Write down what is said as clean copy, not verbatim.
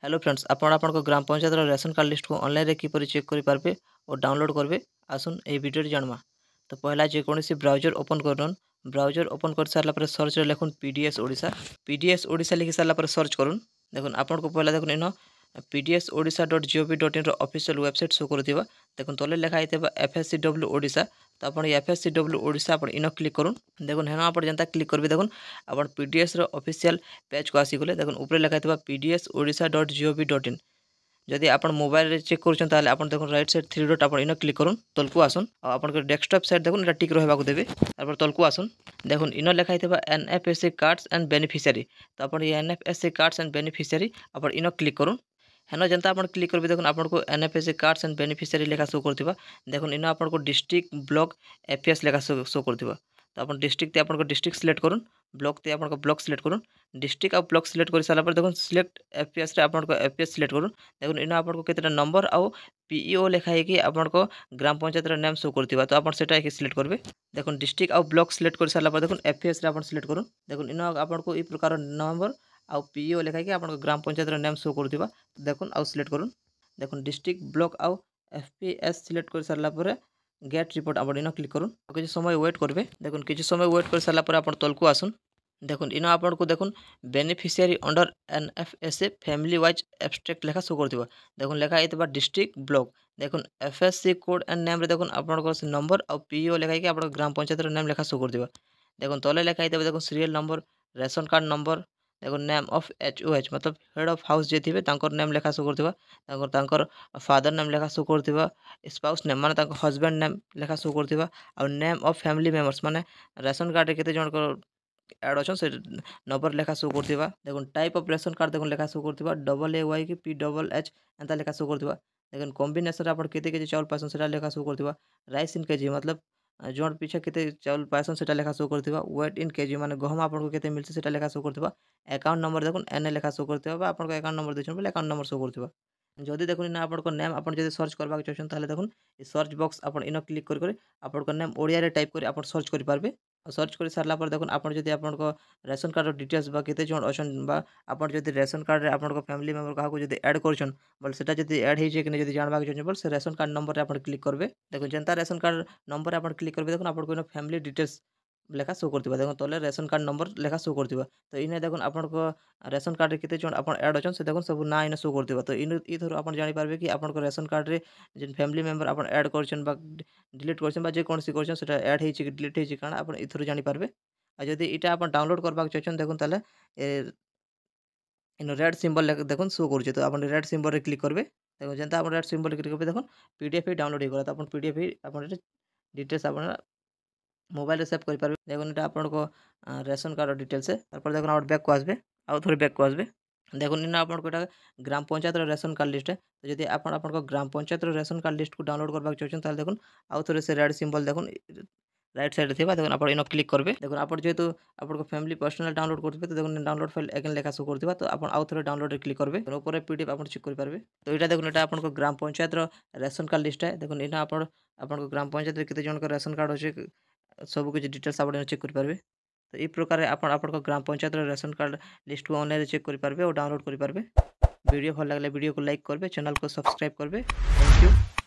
Hello friends आपन ग्राम panchayat ration card list को online किपर check करेंगे और डाउनलोड करेंगे आसन ये वीडियो जानमा। तो पहला जेकोसी ब्राउजर ओपन करन ब्राउजर ओपन कर सारापर सर्च लिखुन पीडीएस ओडिशा लिखि सारापर सर्च करुन। देखुन आपन को पहला देखुन इन pdsodisha.gov.in ऑफिशियल वेबसाइट शो करुवा। देखुन तले लिखाई FSCW ओडिशा। तो आप FSCW ओडिशा आप इन क्लिक करुन। देखुन हेन आप जनता क्लिक करेंगे देखुन आप पीडीएस ऑफिशियल पेज को आसीगले। देखुन ऊपर लिखाई pdsodisha.gov.in जदि आप मोबाइल रे चेक करुँच आप देखुन राइट साइड थ्री डॉट आप इन क्लिक करुन तलकू आसन आप डेस्कटॉप साइड देखुन एटा टिक रहा देवे तार तलकू आसन। देखुन इन लिखाई NFSA कार्ड्स एंड बेनिफिशियरी। तो आप NFSA कार्ड्स एंड बेनिफिशियरी आप इन क्लिक करुन। हेन जनता आप क्लिक करेंगे देखुन आपको NFSA कार्ड्स एंड बेनिफिशियरी लेखा शो करथिबा। देखुन इन आपको डिस्ट्रिक्ट ब्लॉक एफपीएस लेखा शो करथिबा। तो आप डिस्ट्रिक्ट ते आपको डिस्ट्रिक्ट सिलेक्ट करुन ब्लॉक ते आपको ब्लॉक सिलेक्ट करुन। डिस्ट्रिक्ट और ब्लॉक सिलेक्ट कर सारा पर देखुन सिलेक्ट एफपीएस रे आपको एफपीएस सिलेक्ट करुन। देखुन इन आपको केतेटा नंबर आउ पीईओ लिखाई कि आपको ग्राम पंचायत नेम शो करथिबा। तो आप सेटा सिलेक्ट करबे। देखुन डिस्ट्रिक्ट और ब्लॉक सिलेक्ट कर सारा पर देखुन एफपीएस रे आप सिलेक्ट करुन। देखुन इन आपको ई प्रकार नंबर आउ पीईओ लिखाई कि आपको ग्राम पंचायत नेम शो करथिबा। देखुन आउ सिलेक्ट करुन। देखुन डिस्ट्रिक्ट ब्लॉक आउ एफपीएस सिलेक्ट कर सारा पर गेट रिपोर्ट आप इन क्लिक करुन। किसी समय वेट करेंगे। देखुन किसी समय वेट कर सारा पर आप तलकू आसन। देखुन इन आपको देखुन beneficiary under NFSA family wise abstract लेखा शो करथिबा। देखुन लेखा होता डिस्ट्रिक्ट ब्लॉक। देखुन FSC कोड एंड नेम रे देखुन आपको नंबर और पीईओ लेखाई कि आप ग्राम पंचायत नेम लेखा शो करथिबा। देखुन तले लेखा होता देखुन serial number ration card number देखो नेम ऑफ HOH मतलब हेड ऑफ हाउस जे थिबे तांकर नेम लेखा शो करथिबा। तांकर फादर नेम लेखा शो करथिबा। स्पाउस नेम माने तांकर हस्बैंड नेम लेखा शो करथिबा। और नेम ऑफ फैमिली मेंबर्स माने रेशन कार्ड रे केते जण को ऐड अछन से नंबर लेखा शो करथिबा। देखुन टाइप ऑफ रेशन कार्ड देखुन लेखा शो करथिबा AAY कि PHH एंता लेखा शो करथिबा। देखुन कॉम्बिनेशन आपण केते केजी चावल पासन सेटा लेखा शो करथिबा। राइस इन केजी मतलब जण पीछे केते चावल पासन सेटा लेखा शो करथिबा। वेट इन केजी माने गहम आपन केते मिलছে सेटा लेखा शो करथिबा। अकाउंट नंबर देखुन एन लेखा शो करथिबा बा आपन अकाउंट नंबर देछन बोले अकाउंट नंबर शो करथिबा। जदि देखुन इन आपन नेम आपन जदि सर्च करबा चाहछन ताले देखुन ई सर्च बॉक्स आपन इन क्लिक कर आपन नेम ओडिया रे टाइप कर आपन सर्च करि पारबे। सर्च कर सारला पर देखुन आपन जदि आपन रेशन कार्ड डिटेल्स बा केते जण अछन बा आपन जदि रेशन कार्ड रे आपन फैमिली मेंबर काहा को जदि ऐड करछन बोले सेटा जदि ऐड हे जे कि जदि जानबा चाहछन बोले से रेशन कार्ड नंबर रे आपन क्लिक करबे। देखुन जनता रेशन कार्ड नंबर आपन क्लिक करबे देखुन आपन को फैमिली डिटेल्स लेखा शो करथिबा। देखुन तले रेशन कार्ड नंबर लेखा शो करथिबा। तो इने देखुन आपन रेशन कार्ड रे केते जण आपन ऐड अछन से देखुन सब ना इन शो करथिबा। तो इन ई थरो आपन जानि पारबे कि आपन रेशन कार्ड रे जेन फैमिली मेंबर आपन ऐड करछन बा डिलीट करछन बा जे कोनसी करछन सेटा ऐड हेछि कि डिलीट हेछि काना आपन इथरो जानि पारबे। आ जदि इटा आपन डाउनलोड करबाक चाहछन देखुन ताले इन रेड सिंबल देखुन शो करूछे। तो आपन रेड सिंबल रे क्लिक करबे। देखुन जेंता आपन रेड सिंबल रे क्लिक करबे देखुन पीडीएफ डाउनलोड हे गला। तो आपन पीडीएफ आपन डिटेल्स आपन मोबाइल रे सेव करि पारबे। देखुन एटा आपन को रेशन कार्ड डिटेल्स है। तारपर देखुन आउट बैक को आसबे आउ थोड़ी बैक को आसबे। देखुन इन आपन को एटा ग्राम पंचायत रेशन कार्ड लिस्ट है। तो जदि आपन को ग्राम पंचायत रेशन कार्ड लिस्ट को डाउनलोड करबाक चाहछन ताले देखुन आउ थोड़े से रेड सिंबल देखुन राइट साइड थिबा। देखुन आप इन क्लिक करबे। देखुन आप जेहेतु आपन फैमिली पर्सनल डाउनलोड करथिबे तो देखुन डाउनलोड फाइल अगेन लेखा शो करथिबा। तो आपन आउ थोड़े डाउनलोड रे क्लिक करबे। ऊपर पीडीएफ आपन चेक करि पारबे। तो एटा देखुन एटा आपन ग्राम पंचायत रेशन कार्ड लिस्ट है। देखुन इन आपन ग्राम पंचायत रे केते जण को रेशन कार्ड होचे सब कुछ डिटेल्स आप चेक करि पारबे। तो ई प्रकार आपन ग्राम पंचायत रेशन कार्ड लिस्ट को ऑनलाइन चेक करि पारबे और डाउनलोड करि पारबे। वीडियो भल लागले वीडियो को लाइक करबे चैनल को सब्सक्राइब करबे। Thank you.